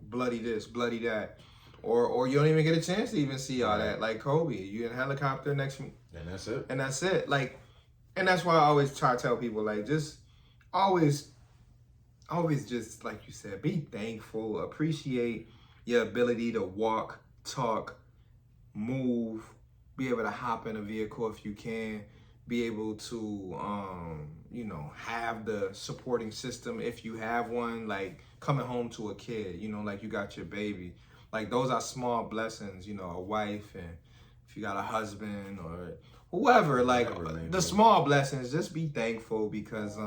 Bloody this, bloody that. Or you don't even get a chance to even see all that. Like Kobe, you in a helicopter next to me. And that's it. And that's it. Like, and that's why I always try to tell people, like, just always just, like you said, be thankful, appreciate your ability to walk, talk, move, be able to hop in a vehicle if you can, be able to, have the supporting system if you have one, like coming home to a kid, like you got your baby. Like those are small blessings, a wife, and if you got a husband or whoever, like the small blessings, just be thankful, because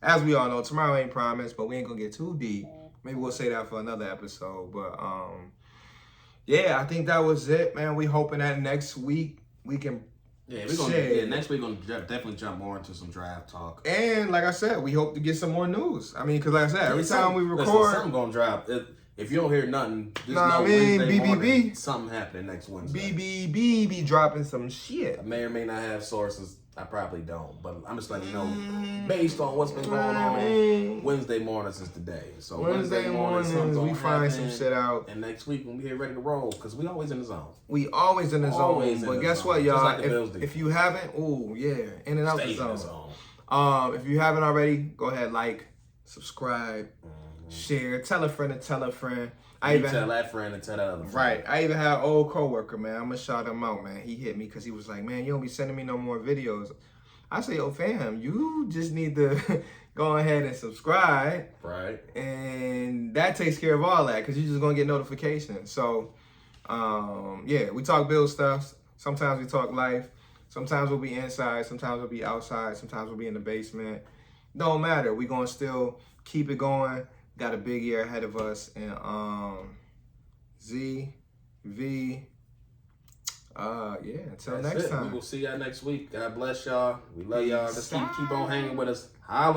as we all know, tomorrow ain't promised, but we ain't gonna get too deep. Maybe we'll say that for another episode. But I think that was it, man. We hoping that next week we can next week we're gonna definitely jump more into some draft talk. And like I said, we hope to get some more news. I mean, because like I said, every time we record, something gonna drop. If you don't hear nothing, just Nah, know I mean, Wednesday morning, BBB. something happening next Wednesday. BBB be dropping some shit. I may or may not have sources. I probably don't, but I'm just letting you know, based on what's been going on, Wednesday mornings is the day. So Wednesday mornings we find some shit out, and next week when we get ready to roll, because we always in the zone. We always in the zone. But guess what, y'all? Like if you haven't, in and out the zone. If you haven't already, go ahead, like, subscribe, share, tell a friend to tell a friend. Tell that friend and tell that other friend. Right. I even had an old coworker, man. I'm gonna shout him out, man. He hit me because he was like, man, you don't be sending me no more videos. I say, yo, fam, you just need to go ahead and subscribe. Right. And that takes care of all that because you're just gonna get notifications. So, we talk Bill stuff. Sometimes we talk life. Sometimes we'll be inside. Sometimes we'll be outside. Sometimes we'll be in the basement. Don't matter. We're gonna still keep it going. Got a big year ahead of us, and until next time. We will see y'all next week. God bless y'all. We love y'all. Just keep on hanging with us. Holla.